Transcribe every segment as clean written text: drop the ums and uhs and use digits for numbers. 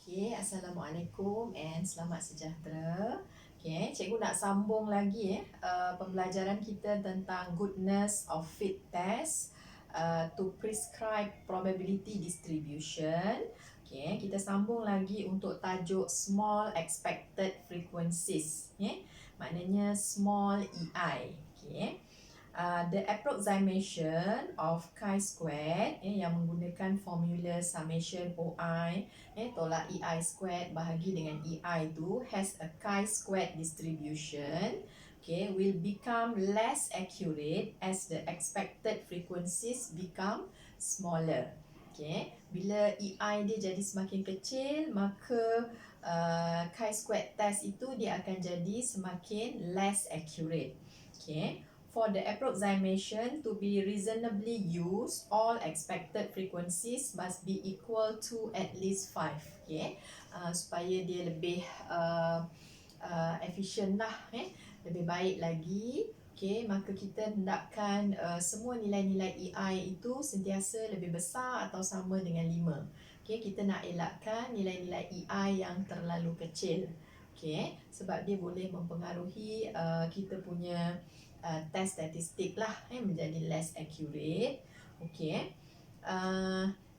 Okay, Assalamualaikum and selamat sejahtera. Okay, cikgu nak sambung lagi pembelajaran kita tentang goodness of fit test to prescribe probability distribution. Okay, kita sambung lagi untuk tajuk small expected frequencies. Okay, maknanya small EI. Okay. The approximation of chi-squared yang menggunakan formula summation OI tolak EI squared bahagi dengan EI tu has a chi-squared distribution, will become less accurate as the expected frequencies become smaller. Bila EI dia jadi semakin kecil, maka chi-squared test itu dia akan jadi semakin less accurate. For the approximation to be reasonably used, all expected frequencies must be equal to at least 5. Supaya dia lebih efficient lah, lebih baik lagi. Maka kita hendakkan semua nilai-nilai EI itu sentiasa lebih besar atau sama dengan 5. Kita nak elakkan nilai-nilai EI yang terlalu kecil. Sebab dia boleh mempengaruhi kita punya test statistik lah, menjadi less accurate.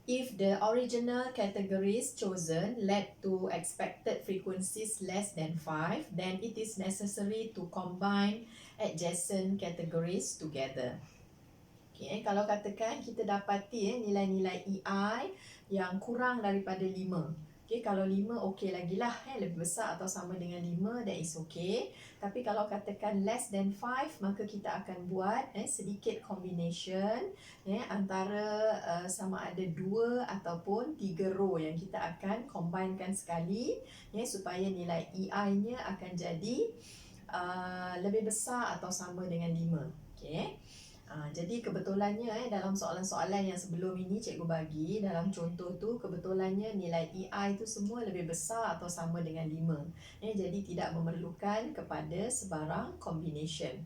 If the original categories chosen led to expected frequencies less than 5, then it is necessary to combine adjacent categories together. Kalau katakan kita dapati nilai-nilai EI yang kurang daripada 5. Kalau 5 okey lagi lah, lebih besar atau sama dengan 5, that is okay. Tapi kalau katakan less than 5, maka kita akan buat sedikit combination antara sama ada 2 ataupun 3 row yang kita akan combinekan sekali supaya nilai EI-nya akan jadi lebih besar atau sama dengan 5. Jadi kebetulannya dalam soalan-soalan yang sebelum ini cikgu bagi dalam contoh tu, kebetulannya nilai EI tu semua lebih besar atau sama dengan 5. Jadi tidak memerlukan kepada sebarang combination.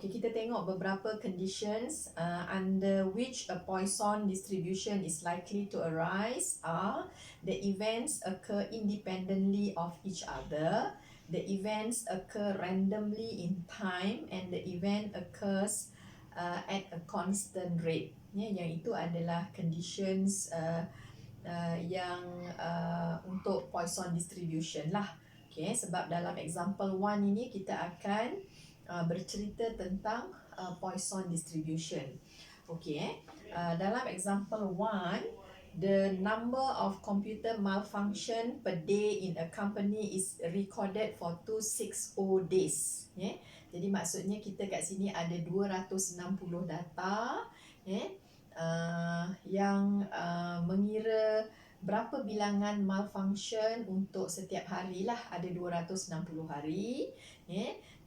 Kita tengok beberapa conditions under which a Poisson distribution is likely to arise are: the events occur independently of each other, the events occur randomly in time, and the event occurs at a constant rate. Yang itu adalah conditions yang untuk Poisson distribution lah. Sebab dalam example 1 ini kita akan bercerita tentang Poisson distribution. Dalam example 1, the number of computer malfunction per day in a company is recorded for 260 days. Jadi maksudnya kita kat sini ada 260 data yang mengira berapa bilangan malfunction untuk setiap hari lah, ada 260 hari.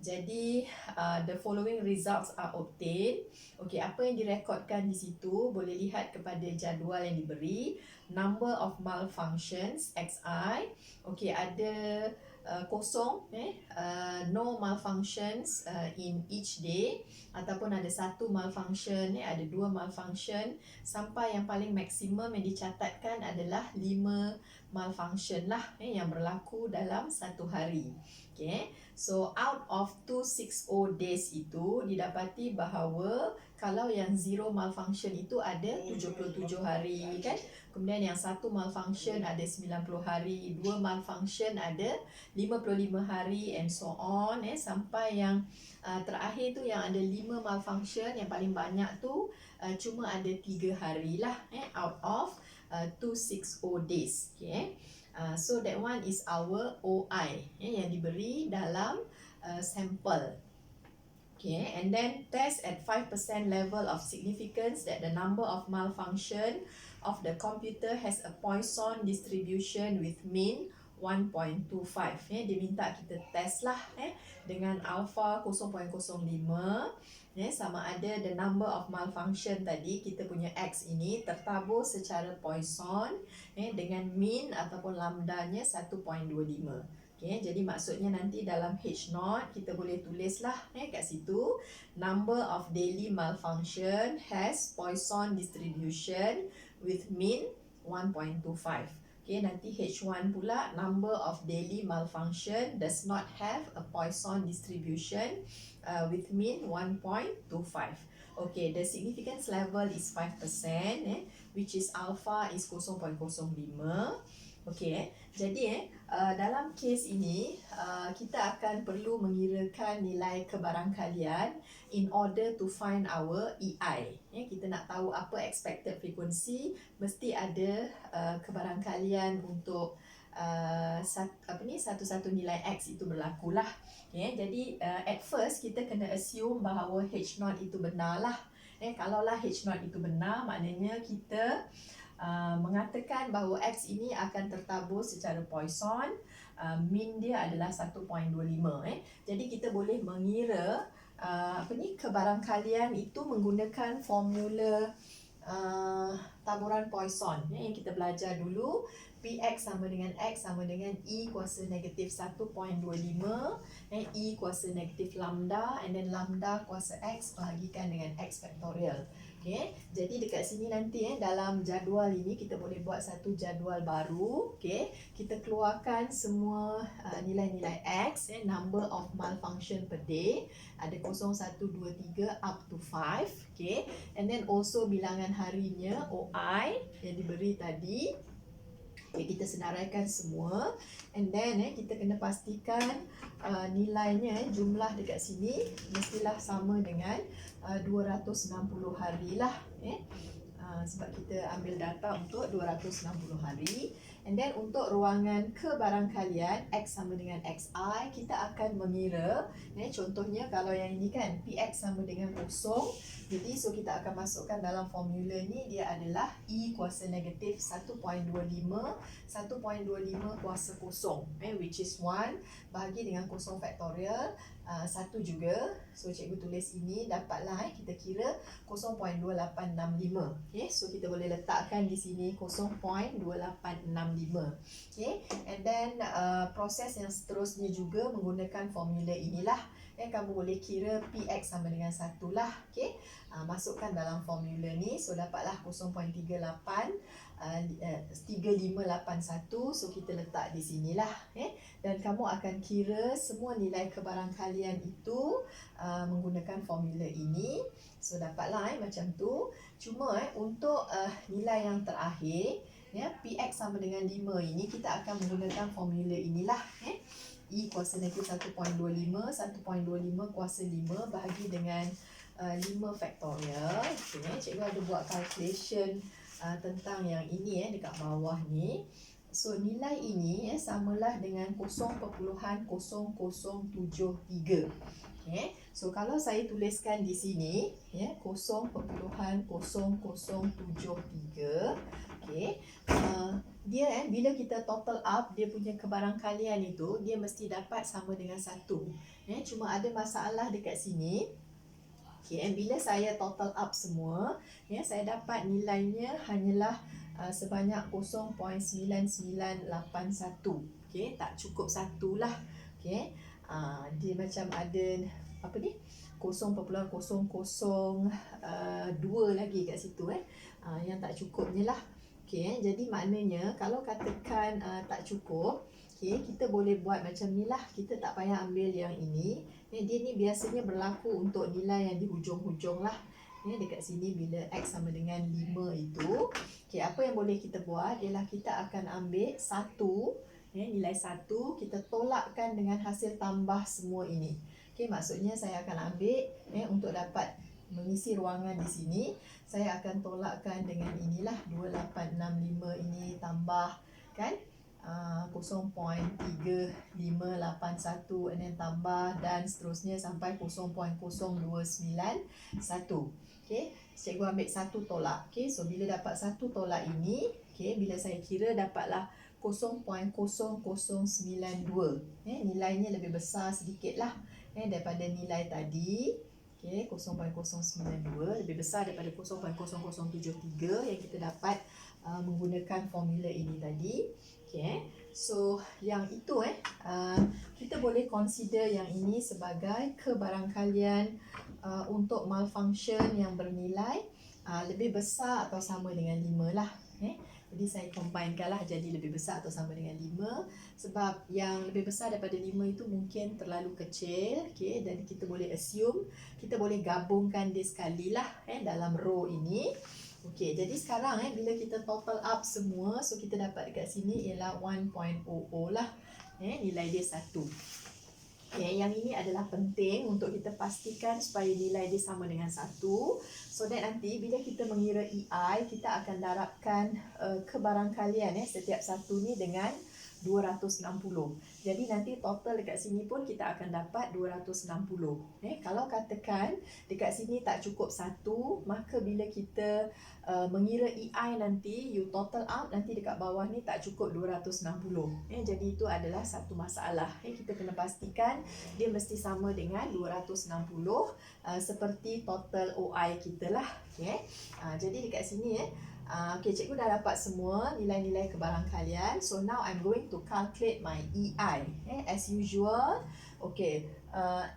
Jadi the following results are obtained. Apa yang direkodkan di situ boleh lihat kepada jadual yang diberi. Number of malfunctions XI. Ada kosong, no malfunctions in each day, ataupun ada satu malfunction, ada 2 malfunction, sampai yang paling maksimum yang dicatatkan adalah 5 malfunction lah yang berlaku dalam satu hari. So out of 260 days itu didapati bahawa kalau yang zero malfunction itu ada 77 hari kan. Kemudian yang satu malfunction ada 90 hari, 2 malfunction ada 55 hari and so on sampai yang terakhir tu yang ada 5 malfunction yang paling banyak tu cuma ada 3 hari lah out of 260 days. So that one is our OI yang diberi dalam sampel. And then test at 5% level of significance that the number of malfunction of the computer has a Poisson distribution with mean 1.25. Dia minta kita test lah dengan alpha 0.05 sama ada the number of malfunction tadi, kita punya X ini tertabur secara Poisson dengan mean ataupun lambdanya 1.25. Jadi maksudnya nanti dalam H0 kita boleh tulislah kat situ, number of daily malfunction has Poisson distribution with mean 1.25. Okay, nanti H1 pula number of daily malfunction does not have a Poisson distribution with mean 1.25. Okay, the significance level is 5%, which is alpha is 0.05. Okay, jadi dalam kes ini kita akan perlu mengirakan nilai kebarangkalian in order to find our EI. Kita nak tahu apa expected frequency, mesti ada kebarangkalian untuk satu-satu nilai X itu berlaku lah. Jadi at first kita kena assume bahawa H0 itu benar lah. Kalaulah H0 itu benar, maknanya kita mengatakan bahawa X ini akan tertabur secara Poisson. Mean dia adalah 1.25. Jadi kita boleh mengira kebarangkalian itu menggunakan formula taburan Poisson yang kita belajar dulu. Px sama dengan X sama dengan E kuasa negatif 1.25, E kuasa negatif lambda, and then lambda kuasa X bahagikan dengan X faktorial. Okay. Jadi dekat sini nanti dalam jadual ini kita boleh buat satu jadual baru. Okay. Kita keluarkan semua nilai-nilai X, number of malfunction per day. Ada 0, 1, 2, 3 up to 5. Okay. And then also bilangan harinya OI yang diberi tadi. Okay, kita senaraikan semua, and then kita kena pastikan nilainya jumlah dekat sini mestilah sama dengan 260 hari lah. Sebab kita ambil data untuk 260 hari. And then untuk ruangan kebarangkalian X sama dengan XI, kita akan mengira, contohnya kalau yang ini kan Px sama dengan 0. Jadi so kita akan masukkan dalam formula ni, dia adalah E kuasa negatif 1.25 kuasa 0, which is 1 bahagi dengan 0 faktorial 1 juga. So cikgu tulis ini, dapatlah kita kira 0.2865. Okay, so kita boleh letakkan di sini 0.2865. Okay, and then proses yang seterusnya juga menggunakan formula inilah. Kamu boleh kira Px sama dengan 1 lah. Okay, masukkan dalam formula ni, so dapatlah 0.3581. So kita letak di sinilah. Dan kamu akan kira semua nilai kebarangkalian itu menggunakan formula ini. So dapatlah macam tu. Cuma untuk nilai yang terakhir, Px sama dengan 5 ini, kita akan menggunakan formula inilah. E kuasa negatif 1.25 kuasa 5 bahagi dengan 5 faktorial. Okay, cikgu ada buat calculation tentang yang ini dekat bawah ni. So nilai ini samalah dengan 0.0073. Okay, so kalau saya tuliskan di sini 0.0073, okay, dia bila kita total up dia punya kebarangkalian itu, dia mesti dapat sama dengan 1. Cuma ada masalah dekat sini. Okay, bila saya total up semua, saya dapat nilainya hanyalah sebanyak 0.9981. Okay, tak cukup 1 lah. Okay, dia macam ada 0.002 lagi kat situ yang tak cukupnya lah. Okay, jadi maknanya kalau katakan tak cukup, okay, kita boleh buat macam ni lah. Kita tak payah ambil yang ini. Dia ni biasanya berlaku untuk nilai yang di hujung-hujung lah. Dekat sini bila X sama dengan 5 itu, okay, apa yang boleh kita buat ialah kita akan ambil 1, nilai 1, kita tolakkan dengan hasil tambah semua ini. Okay, maksudnya saya akan ambil untuk dapat mengisi ruangan di sini, saya akan tolakkan dengan inilah 2865 ini tambah kan 0.3581 and then tambah dan seterusnya sampai 0.0291. Okay, cikgu ambil 1 tolak. Okay, so bila dapat 1 tolak ini, okay, bila saya kira dapatlah 0.0092. Nilainya lebih besar sedikit lah daripada nilai tadi. Okay, 0.092 lebih besar daripada 0.0073 yang kita dapat menggunakan formula ini tadi. Okay, so yang itu kita boleh consider yang ini sebagai kebarangkalian untuk malfunction yang bernilai lebih besar atau sama dengan 5 lah. Jadi saya combinekan lah jadi lebih besar atau sama dengan 5, sebab yang lebih besar daripada 5 itu mungkin terlalu kecil, dan kita boleh assume, kita boleh gabungkan dia sekali lah dalam row ini. Jadi sekarang bila kita total up semua, so kita dapat dekat sini ialah 1.00 lah, nilai dia 1. Yang ini adalah penting untuk kita pastikan supaya nilai dia sama dengan 1. So that nanti bila kita mengira EI, kita akan darabkan kebarangkalian setiap satu ni dengan 260. Jadi nanti total dekat sini pun kita akan dapat 260. Kalau katakan dekat sini tak cukup 1, maka bila kita mengira EI nanti, you total out, nanti dekat bawah ni tak cukup 260. Jadi itu adalah satu masalah. Kita kena pastikan dia mesti sama dengan 260 seperti total OI kita lah. Jadi dekat sini cikgu dah dapat semua nilai-nilai kebarangkalian. So now I'm going to calculate my EI. As usual,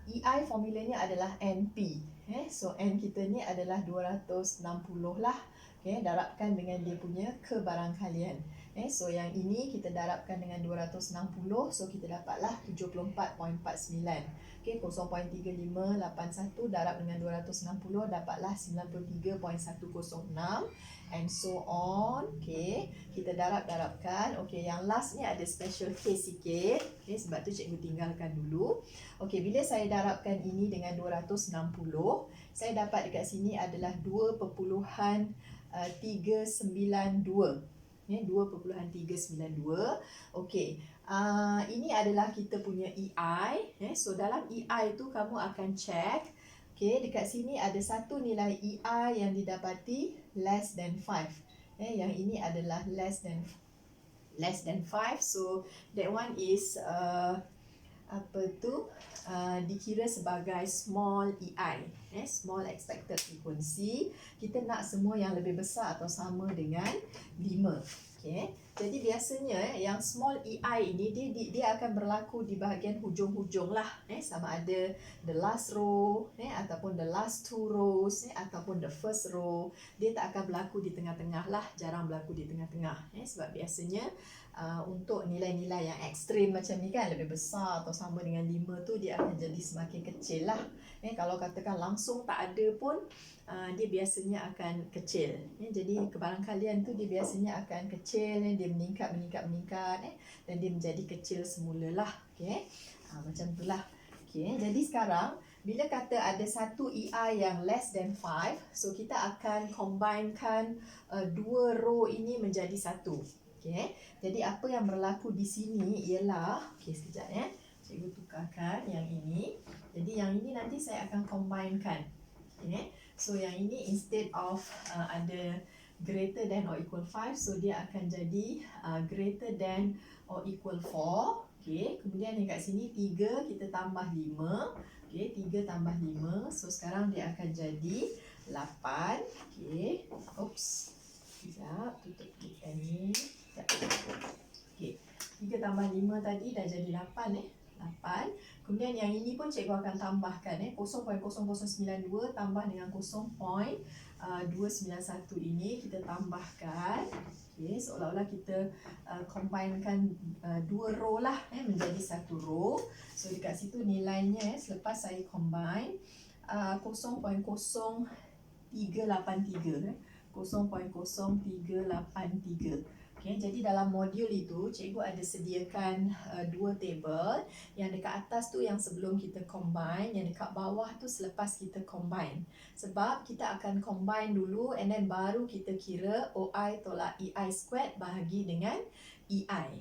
EI formulanya adalah NP. So N kita ni adalah 260 lah. Darabkan dengan dia punya kebarangkalian. So yang ini kita darabkan dengan 260, so kita dapatlah 74.49. 0.3581 darab dengan 260 dapatlah 93.106, and so on. Kita darabkan. Yang last ni ada special case sikit. Sebab tu cikgu tinggalkan dulu. Bila saya darabkan ini dengan 260, saya dapat dekat sini adalah 2.392. 2.392. Ini adalah kita punya EI. So dalam EI tu kamu akan check. Dekat sini ada satu nilai EI yang didapati less than 5. Yang ini adalah less than 5. So that one is dikira sebagai small EI, small expected frequency. Kita nak semua yang lebih besar atau sama dengan 5. Jadi biasanya yang small EI ini dia akan berlaku di bahagian hujung-hujung lah, sama ada the last row ataupun the last two rows ataupun the first row. Dia tak akan berlaku di tengah-tengah lah, jarang berlaku di tengah-tengah. Sebab biasanya untuk nilai-nilai yang ekstrim macam ni kan, lebih besar atau sama dengan 5 tu, dia akan jadi semakin kecil lah. Kalau katakan langsung tak ada pun, dia biasanya akan kecil. Jadi kebarangkalian tu dia biasanya akan kecil, dia meningkat dan dia menjadi kecil semula lah. Macam tu lah. Jadi sekarang bila kata ada satu EI yang less than 5, so kita akan combinekan dua row ini menjadi satu. Jadi apa yang berlaku di sini ialah, sekejap cikgu tukarkan yang ini. Jadi yang ini nanti saya akan combinekan. So yang ini instead of ada greater than or equal 5, so dia akan jadi greater than or equal 4. Kemudian yang kat sini 3 kita tambah 5. 3 tambah 5, so sekarang dia akan jadi 8. Sekejap, tutup ni. 3 tambah 5 tadi dah jadi 8. 8. Kemudian yang ini pun cikgu akan tambahkan 0.0092 tambah dengan 0.291 ini kita tambahkan. Seolah-olah kita combinekan dua row lah menjadi satu row. So dekat situ nilainya selepas saya combine 0.0383. 0.0383. Jadi dalam modul itu cikgu ada sediakan dua table. Yang dekat atas tu yang sebelum kita combine, yang dekat bawah tu selepas kita combine. Sebab kita akan combine dulu and then baru kita kira OI tolak EI squared bahagi dengan EI.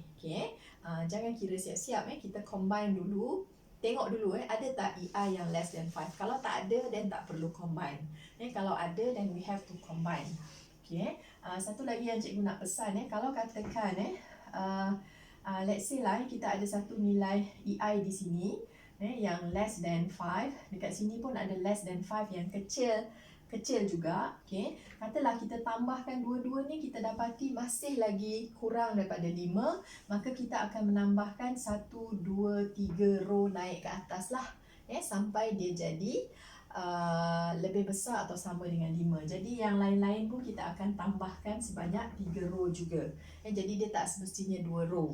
Jangan kira siap-siap, kita combine dulu. Tengok dulu ada tak EI yang less than 5. Kalau tak ada, then tak perlu combine. Kalau ada, then we have to combine. Satu lagi yang cikgu nak pesan, kalau katakan let's say lah kita ada satu nilai EI di sini yang less than 5, dekat sini pun ada less than 5 yang kecil juga. Katalah kita tambahkan dua-dua ni, kita dapati masih lagi kurang daripada 5, maka kita akan menambahkan 1, 2, 3 row naik ke atas lah sampai dia jadi lebih besar atau sama dengan 5. Jadi yang lain-lain pun kita akan tambahkan sebanyak 3 row juga. Jadi dia tak semestinya 2 row.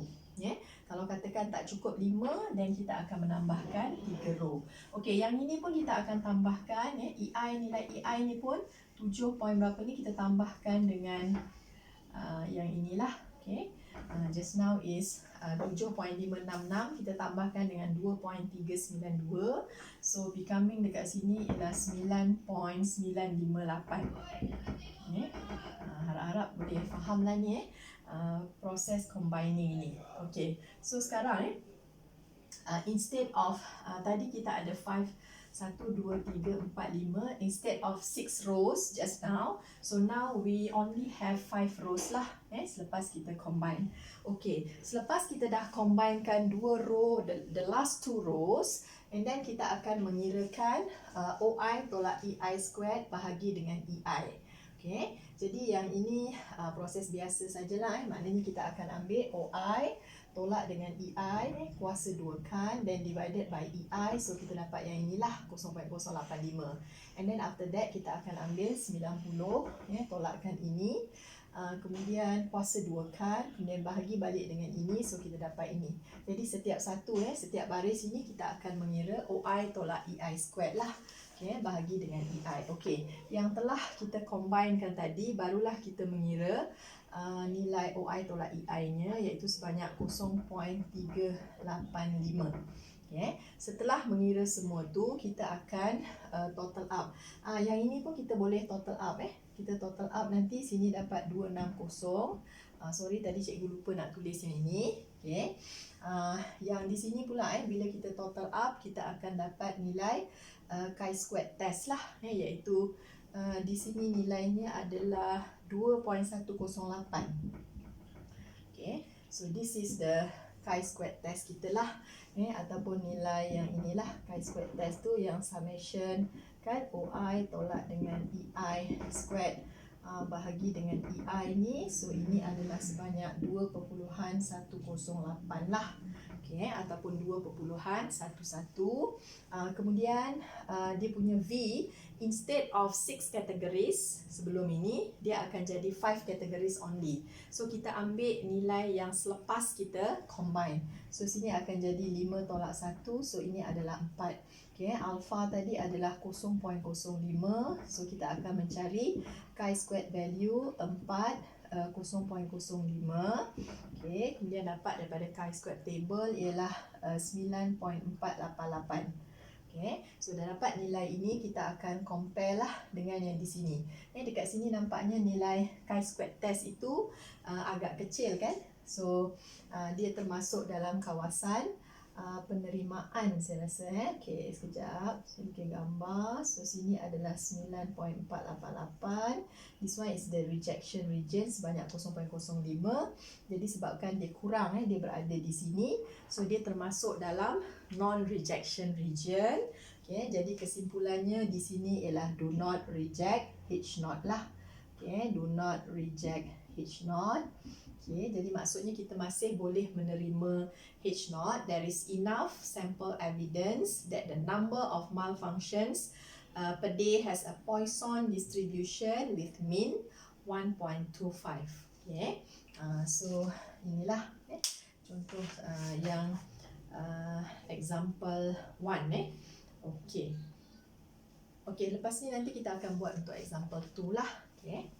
Kalau katakan tak cukup 5, then kita akan menambahkan 3 row. Okey, yang ini pun kita akan tambahkan. Nilai EI ni pun 7 point berapa ni kita tambahkan dengan yang inilah. Okay. Just now is 7.566, kita tambahkan dengan 2.392. So becoming dekat sini ialah 9.958. Okay. Harap-harap boleh faham lah ni proses combining ni. Okay. So sekarang instead of tadi kita ada 1, 2, 3, 4, 5 instead of 6 rows just now. So now we only have 5 rows lah selepas kita combine. Okay, selepas kita dah combinekan 2 row, the last 2 rows, and then kita akan mengirakan OI tolak EI squared bahagi dengan EI. Okay, jadi yang ini proses biasa sajalah. Maknanya kita akan ambil OI tolak dengan EI, kuasa 2kan, then divided by EI, so kita dapat yang inilah 0.085. And then after that kita akan ambil 90 tolakkan ini, kemudian kuasa 2kan, kemudian bahagi balik dengan ini, so kita dapat ini. Jadi setiap satu setiap baris ini kita akan mengira OI tolak EI squared lah. Bahagi dengan EI. Okey, yang telah kita combinekan tadi, barulah kita mengira nilai OI tolak EI-nya, iaitu sebanyak 0.385. Setelah mengira semua tu, kita akan total up. Yang ini pun kita boleh total up. Kita total up nanti, sini dapat 260. Sorry, tadi cikgu lupa nak tulis yang ini. Yang di sini pula bila kita total up, kita akan dapat nilai chi-squared test lah, iaitu di sini nilainya adalah 2.108. Okay, so this is the chi-squared test kita lah, ataupun nilai yang inilah chi-squared test tu, yang summation kan OI tolak dengan EI squared bahagi dengan EI ni, so ini adalah sebanyak 2.108 lah. Okay, ataupun 2.11. Kemudian dia punya V, instead of 6 categories sebelum ini, dia akan jadi 5 categories only. So kita ambil nilai yang selepas kita combine. So sini akan jadi 5 tolak 1, so ini adalah 4. Okay, alpha tadi adalah 0.05, so kita akan mencari chi-squared value 4, 0.05. Okay, kemudian dapat daripada chi-squared table ialah 9.488. Okay, so dah dapat nilai ini, kita akan compare lah dengan yang di sini. Dekat sini nampaknya nilai chi-squared test itu agak kecil kan. So dia termasuk dalam kawasan penerimaan saya rasa. Okay, sekejap saya bikin gambar. So sini adalah 9.488. This one is the rejection region sebanyak 0.05. Jadi sebabkan dia kurang, dia berada di sini, so dia termasuk dalam non-rejection region. Okay, jadi kesimpulannya di sini ialah do not reject H0 lah. Okay, do not reject H0. Okay, jadi maksudnya kita masih boleh menerima H0. There is enough sample evidence that the number of malfunctions per day has a Poisson distribution with mean 1.25. Okay, so inilah contoh yang example 1. Okay. Okay, lepas ni nanti kita akan buat untuk example 2 lah. Okay.